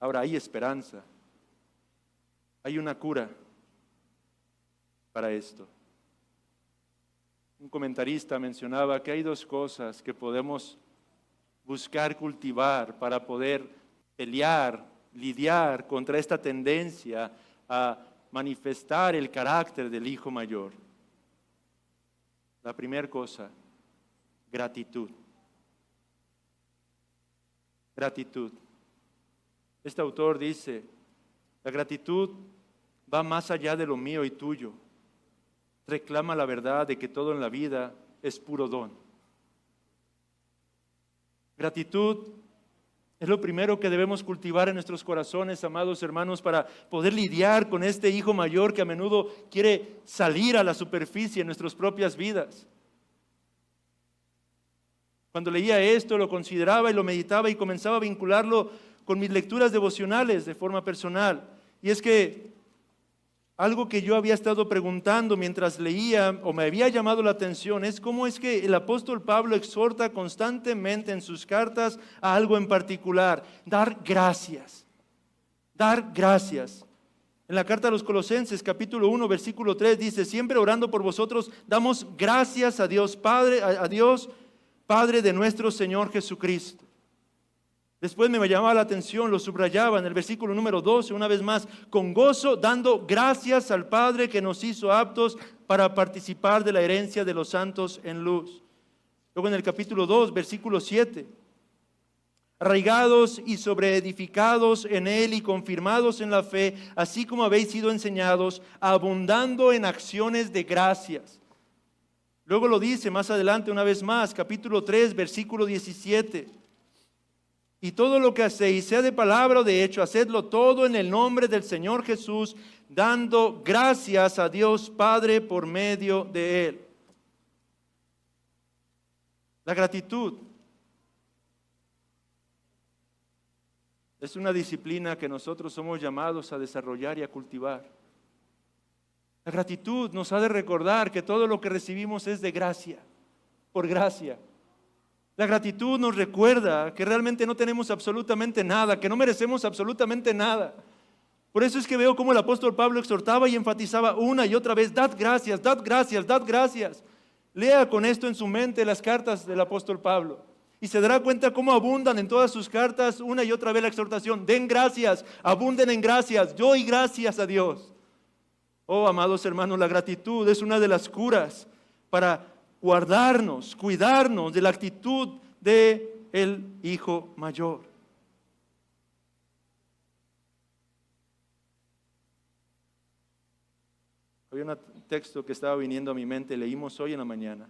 Ahora hay esperanza. Hay una cura para esto. Un comentarista mencionaba que hay dos cosas que podemos buscar cultivar para poder pelear, lidiar contra esta tendencia a manifestar el carácter del hijo mayor. La primera cosa, gratitud. Gratitud. Este autor dice, la gratitud va más allá de lo mío y tuyo. Reclama la verdad de que todo en la vida es puro don. Gratitud es lo primero que debemos cultivar en nuestros corazones, amados hermanos, para poder lidiar con este hijo mayor que a menudo quiere salir a la superficie en nuestras propias vidas. Cuando leía esto, lo consideraba y lo meditaba y comenzaba a vincularlo con mis lecturas devocionales de forma personal. Y es que algo que yo había estado preguntando mientras leía o me había llamado la atención es cómo es que el apóstol Pablo exhorta constantemente en sus cartas a algo en particular, dar gracias, dar gracias. En la carta a los Colosenses, capítulo 1, versículo 3 dice, siempre orando por vosotros, damos gracias a Dios Padre de nuestro Señor Jesucristo. Después me llamaba la atención, lo subrayaba en el versículo número 12, una vez más, con gozo dando gracias al Padre que nos hizo aptos para participar de la herencia de los santos en luz. Luego en el capítulo 2, versículo 7, arraigados y sobreedificados en Él y confirmados en la fe, así como habéis sido enseñados, abundando en acciones de gracias. Luego lo dice más adelante una vez más, capítulo 3, versículo 17. Y todo lo que hacéis, sea de palabra o de hecho, hacedlo todo en el nombre del Señor Jesús, dando gracias a Dios Padre por medio de Él. La gratitud es una disciplina que nosotros somos llamados a desarrollar y a cultivar. La gratitud nos ha de recordar que todo lo que recibimos es de gracia, por gracia. La gratitud nos recuerda que realmente no tenemos absolutamente nada, que no merecemos absolutamente nada. Por eso es que veo cómo el apóstol Pablo exhortaba y enfatizaba una y otra vez, dad gracias, dad gracias, dad gracias. Lea con esto en su mente las cartas del apóstol Pablo y se dará cuenta cómo abundan en todas sus cartas una y otra vez la exhortación, den gracias, abunden en gracias, doy gracias a Dios. Oh, amados hermanos, la gratitud es una de las curas para guardarnos, cuidarnos de la actitud del hijo mayor. Había un texto que estaba viniendo a mi mente, leímos hoy en la mañana,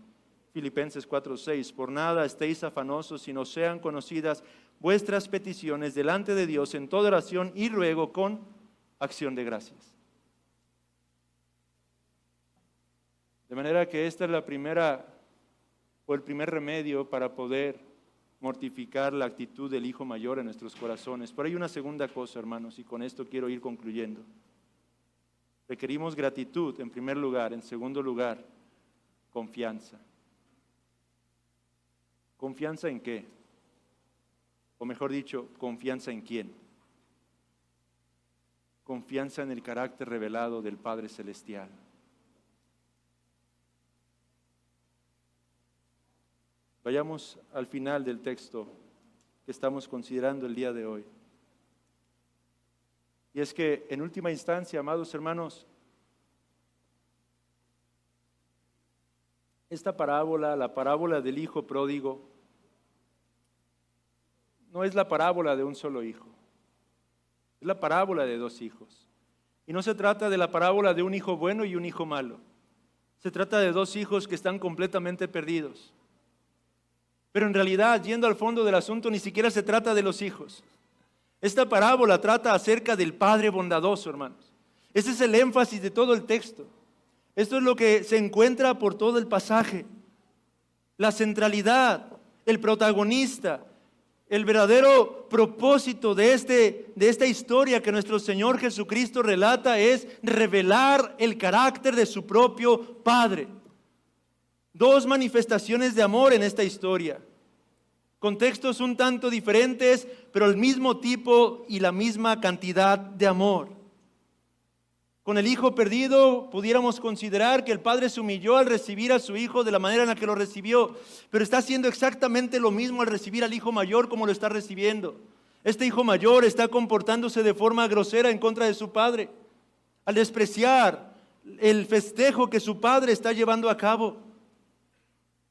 Filipenses 4:6, por nada estéis afanosos, sino sean conocidas vuestras peticiones delante de Dios en toda oración y ruego con acción de gracias. De manera que esta es la primera o el primer remedio para poder mortificar la actitud del hijo mayor en nuestros corazones. Pero hay una segunda cosa, hermanos, y con esto quiero ir concluyendo. Requerimos gratitud en primer lugar, en segundo lugar, confianza. ¿Confianza en qué? O mejor dicho, ¿confianza en quién? confianza en el carácter revelado del Padre Celestial. Vayamos al final del texto que estamos considerando el día de hoy. Y es que en última instancia, amados hermanos, esta parábola, la parábola del hijo pródigo, no es la parábola de un solo hijo, es la parábola de dos hijos. Y no se trata de la parábola de un hijo bueno y un hijo malo. Se trata de dos hijos que están completamente perdidos. Pero en realidad, yendo al fondo del asunto, ni siquiera se trata de los hijos. Esta parábola trata acerca del Padre bondadoso, hermanos. Ese es el énfasis de todo el texto. Esto es lo que se encuentra por todo el pasaje. La centralidad, el protagonista, el verdadero propósito de esta historia que nuestro Señor Jesucristo relata es revelar el carácter de su propio Padre. Dos manifestaciones de amor en esta historia. Contextos un tanto diferentes, pero el mismo tipo y la misma cantidad de amor. Con el hijo perdido pudiéramos considerar que el padre se humilló al recibir a su hijo de la manera en la que lo recibió, pero está haciendo exactamente lo mismo al recibir al hijo mayor como lo está recibiendo. Este hijo mayor está comportándose de forma grosera en contra de su padre, al despreciar el festejo que su padre está llevando a cabo.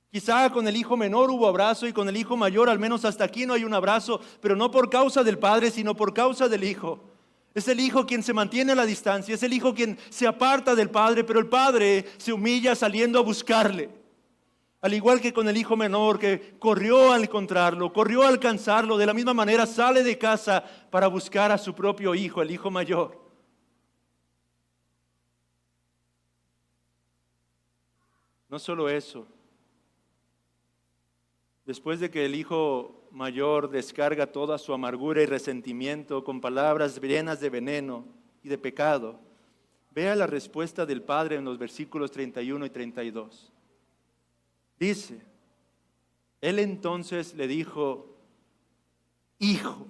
Quizá con el hijo menor hubo abrazo y con el hijo mayor al menos hasta aquí no hay un abrazo, pero no por causa del padre, sino por causa del hijo. Es el hijo quien se mantiene a la distancia, es el hijo quien se aparta del padre, pero el padre se humilla saliendo a buscarle. Al igual que con el hijo menor que corrió a encontrarlo, corrió a alcanzarlo, de la misma manera sale de casa para buscar a su propio hijo, el hijo mayor. No solo eso. Después de que el hijo mayor descarga toda su amargura y resentimiento con palabras llenas de veneno y de pecado, vea la respuesta del padre en los versículos 31 y 32. Dice, él entonces le dijo, hijo.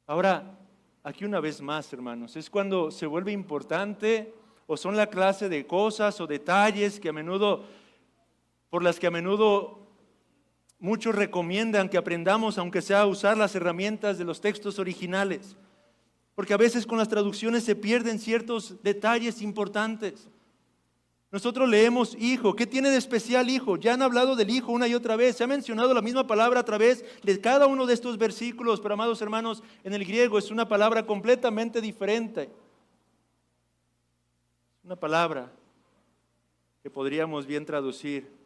Ahora, aquí una vez más, hermanos, es cuando se vuelve importante o son la clase de cosas o detalles que por las que a menudo muchos recomiendan que aprendamos, aunque sea a usar las herramientas de los textos originales, porque a veces con las traducciones se pierden ciertos detalles importantes. Nosotros leemos hijo. ¿Qué tiene de especial hijo? Ya han hablado del hijo una y otra vez. Se ha mencionado la misma palabra a través de cada uno de estos versículos, pero amados hermanos, en el griego es una palabra completamente diferente. Una palabra que podríamos bien traducir: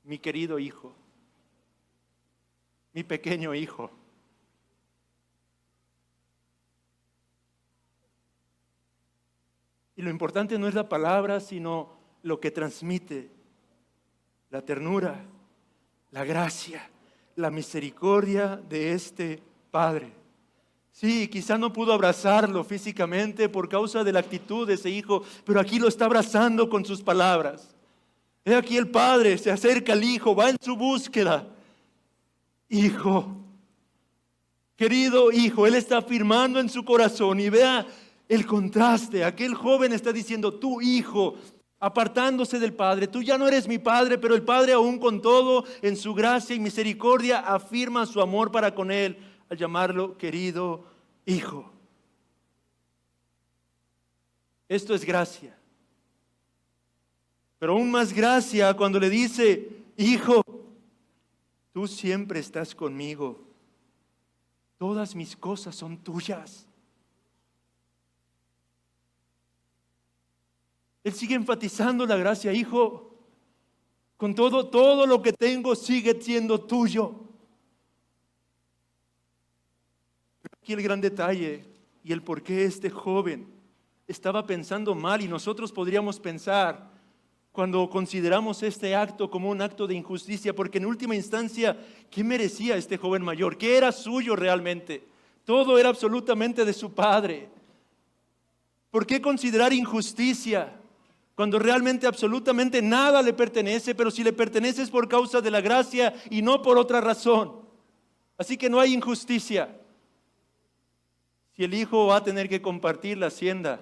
mi querido hijo, mi pequeño hijo. Y lo importante no es la palabra, sino lo que transmite: la ternura, la gracia, la misericordia de este Padre. Sí, quizá no pudo abrazarlo físicamente por causa de la actitud de ese hijo, pero aquí lo está abrazando con sus palabras. He aquí el padre se acerca al hijo, va en su búsqueda. Hijo, querido hijo, él está afirmando en su corazón, y vea el contraste. Aquel joven está diciendo, tu hijo, apartándose del padre, tú ya no eres mi padre, pero el padre aún con todo, en su gracia y misericordia, afirma su amor para con él, al llamarlo querido hijo. Esto es gracia. Pero aún más gracia cuando le dice, hijo, tú siempre estás conmigo. Todas mis cosas son tuyas. Él sigue enfatizando la gracia, hijo, con todo lo que tengo sigue siendo tuyo. Aquí el gran detalle y el por qué este joven estaba pensando mal, y nosotros podríamos pensar cuando consideramos este acto como un acto de injusticia, porque en última instancia, ¿qué merecía este joven mayor? ¿Qué era suyo realmente? Todo era absolutamente de su padre. ¿Por qué considerar injusticia cuando realmente absolutamente nada le pertenece? Pero si le pertenece es por causa de la gracia y no por otra razón. Así que no hay injusticia. Si el hijo va a tener que compartir la hacienda,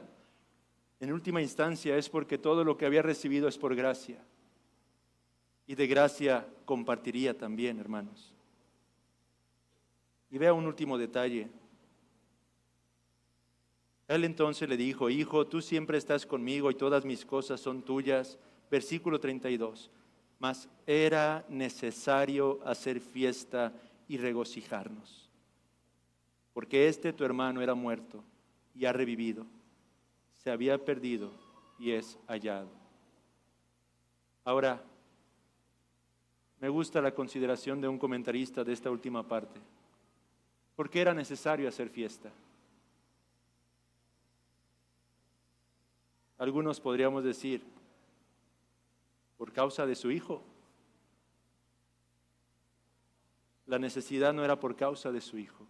en última instancia es porque todo lo que había recibido es por gracia. Y de gracia compartiría también, hermanos. Y vea un último detalle. Él entonces le dijo: hijo, tú siempre estás conmigo y todas mis cosas son tuyas. Versículo 32. Mas era necesario hacer fiesta y regocijarnos, porque tu hermano era muerto y ha revivido, se había perdido y es hallado. Ahora, me gusta la consideración de un comentarista de esta última parte. ¿Por qué era necesario hacer fiesta? Algunos podríamos decir, por causa de su hijo. La necesidad no era por causa de su hijo,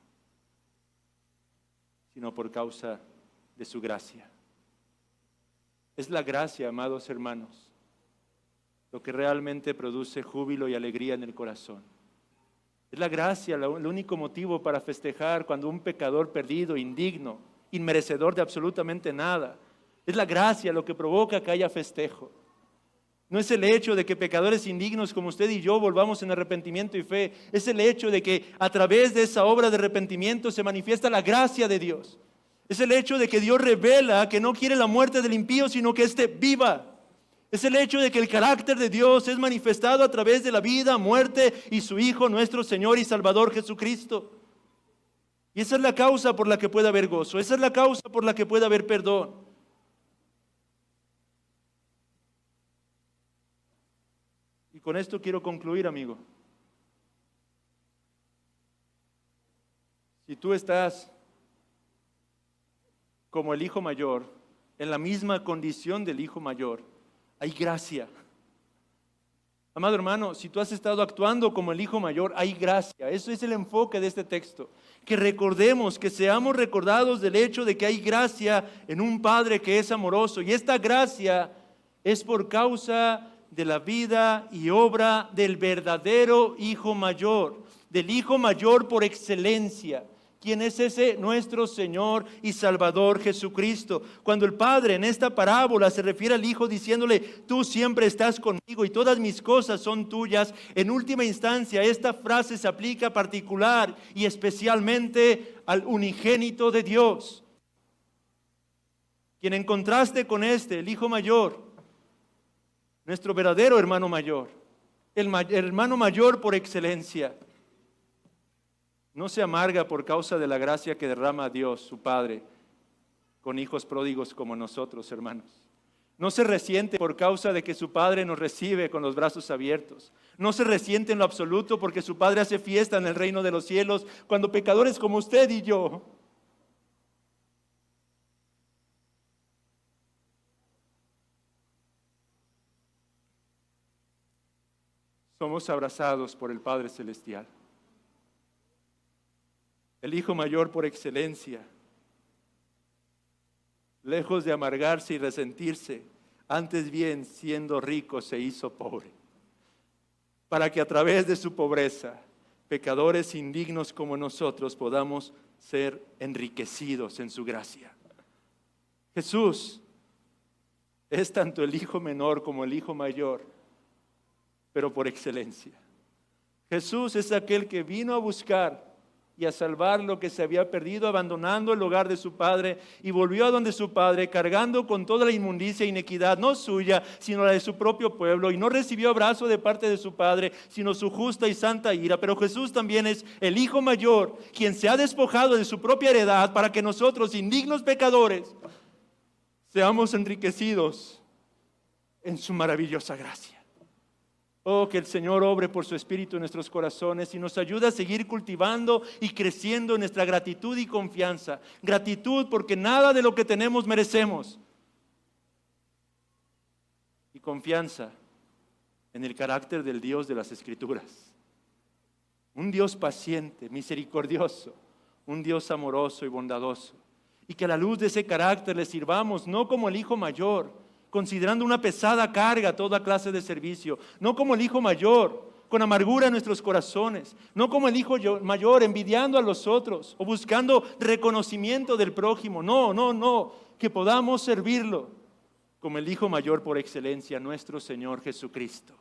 sino por causa de su gracia. Es la gracia, amados hermanos, lo que realmente produce júbilo y alegría en el corazón. Es la gracia el único motivo para festejar cuando un pecador perdido, indigno, inmerecedor de absolutamente nada. Es la gracia lo que provoca que haya festejo. No es el hecho de que pecadores indignos como usted y yo volvamos en arrepentimiento y fe. Es el hecho de que a través de esa obra de arrepentimiento se manifiesta la gracia de Dios. Es el hecho de que Dios revela que no quiere la muerte del impío, sino que éste viva. Es el hecho de que el carácter de Dios es manifestado a través de la vida, muerte y su Hijo, nuestro Señor y Salvador Jesucristo. Y esa es la causa por la que puede haber gozo. Esa es la causa por la que puede haber perdón. Y con esto quiero concluir, amigo. Si tú estás como el hijo mayor, en la misma condición del hijo mayor, hay gracia. Amado hermano, si tú has estado actuando como el hijo mayor, hay gracia. Eso es el enfoque de este texto. Que recordemos, que seamos recordados del hecho de que hay gracia en un Padre que es amoroso. Y esta gracia es por causa de la vida y obra del verdadero hijo mayor, del hijo mayor por excelencia. ¿Quién es ese? Nuestro Señor y Salvador Jesucristo. Cuando el Padre en esta parábola se refiere al Hijo diciéndole: tú siempre estás conmigo y todas mis cosas son tuyas, en última instancia esta frase se aplica particular y especialmente al unigénito de Dios, quien en contraste con el Hijo mayor, nuestro verdadero hermano mayor, el hermano mayor por excelencia, no se amarga por causa de la gracia que derrama Dios, su Padre, con hijos pródigos como nosotros, hermanos. No se resiente por causa de que su Padre nos recibe con los brazos abiertos. No se resiente en lo absoluto porque su Padre hace fiesta en el reino de los cielos cuando pecadores como usted y yo somos abrazados por el Padre Celestial. El hijo mayor por excelencia, lejos de amargarse y resentirse, antes bien siendo rico se hizo pobre, para que a través de su pobreza, pecadores indignos como nosotros podamos ser enriquecidos en su gracia. Jesús es tanto el hijo menor como el hijo mayor, pero por excelencia. Jesús es aquel que vino a buscar y a salvar lo que se había perdido, abandonando el hogar de su padre, y volvió a donde su padre, cargando con toda la inmundicia e inequidad, no suya, sino la de su propio pueblo, y no recibió abrazo de parte de su padre, sino su justa y santa ira. Pero Jesús también es el hijo mayor, quien se ha despojado de su propia heredad, para que nosotros, indignos pecadores, seamos enriquecidos en su maravillosa gracia. Oh, que el Señor obre por su Espíritu en nuestros corazones y nos ayude a seguir cultivando y creciendo en nuestra gratitud y confianza. Gratitud porque nada de lo que tenemos merecemos. Y confianza en el carácter del Dios de las Escrituras. Un Dios paciente, misericordioso, un Dios amoroso y bondadoso. Y que a la luz de ese carácter le sirvamos no como el hijo mayor, considerando una pesada carga toda clase de servicio, no como el hijo mayor, con amargura en nuestros corazones, no como el hijo mayor envidiando a los otros o buscando reconocimiento del prójimo. No, que podamos servirlo como el hijo mayor por excelencia, nuestro Señor Jesucristo,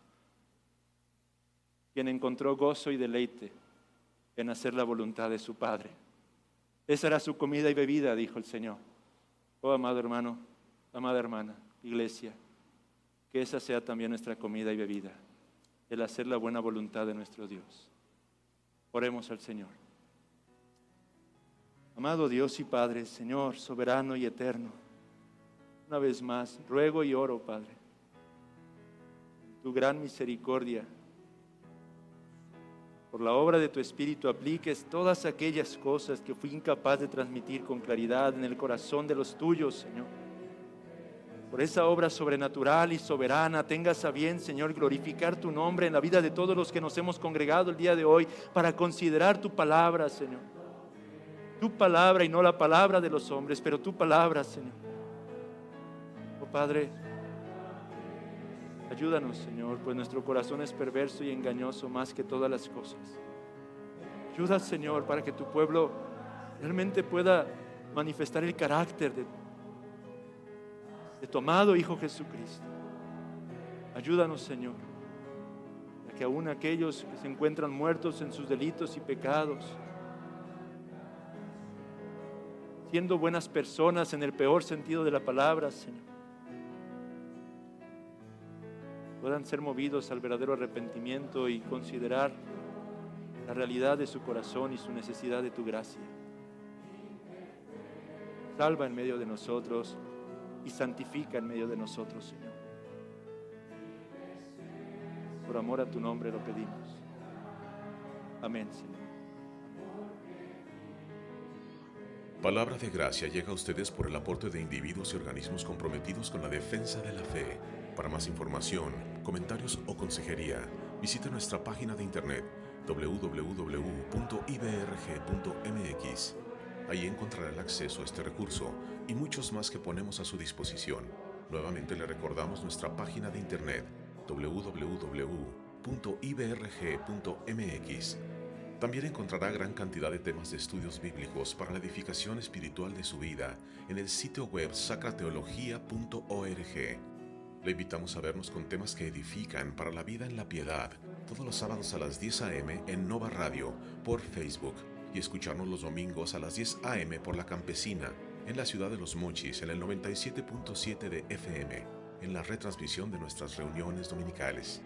quien encontró gozo y deleite en hacer la voluntad de su Padre. Esa era su comida y bebida, dijo el Señor. Oh, amado hermano, amada hermana, iglesia, que esa sea también nuestra comida y bebida, el hacer la buena voluntad de nuestro Dios. Oremos al Señor. Amado Dios y Padre, Señor soberano y eterno, una vez más ruego y oro, Padre, tu gran misericordia, por la obra de tu Espíritu apliques todas aquellas cosas que fui incapaz de transmitir con claridad en el corazón de los tuyos, Señor. Por esa obra sobrenatural y soberana, tengas a bien, Señor, glorificar tu nombre en la vida de todos los que nos hemos congregado el día de hoy para considerar tu palabra, Señor. Tu palabra y no la palabra de los hombres, pero tu palabra, Señor. Oh Padre, ayúdanos, Señor, pues nuestro corazón es perverso y engañoso más que todas las cosas. Ayuda, Señor, para que tu pueblo realmente pueda manifestar el carácter de tu amado Hijo Jesucristo. Ayúdanos, Señor, a que aún aquellos que se encuentran muertos en sus delitos y pecados, siendo buenas personas en el peor sentido de la palabra, Señor, puedan ser movidos al verdadero arrepentimiento y considerar la realidad de su corazón y su necesidad de tu gracia. Salva en medio de nosotros y santifica en medio de nosotros, Señor. Por amor a tu nombre lo pedimos. Amén, Señor. Palabra de Gracia llega a ustedes por el aporte de individuos y organismos comprometidos con la defensa de la fe. Para más información, comentarios o consejería, visite nuestra página de internet www.ibrg.mx. Ahí encontrará el acceso a este recurso y muchos más que ponemos a su disposición. Nuevamente le recordamos nuestra página de internet www.ibrg.mx. También encontrará gran cantidad de temas de estudios bíblicos para la edificación espiritual de su vida en el sitio web sacrateología.org. Le invitamos a vernos con temas que edifican para la vida en la piedad todos los sábados a las 10 a.m. en Nova Radio por Facebook y escucharnos los domingos a las 10 a.m. por La Campesina en la ciudad de Los Mochis en el 97.7 de FM en la retransmisión de nuestras reuniones dominicales.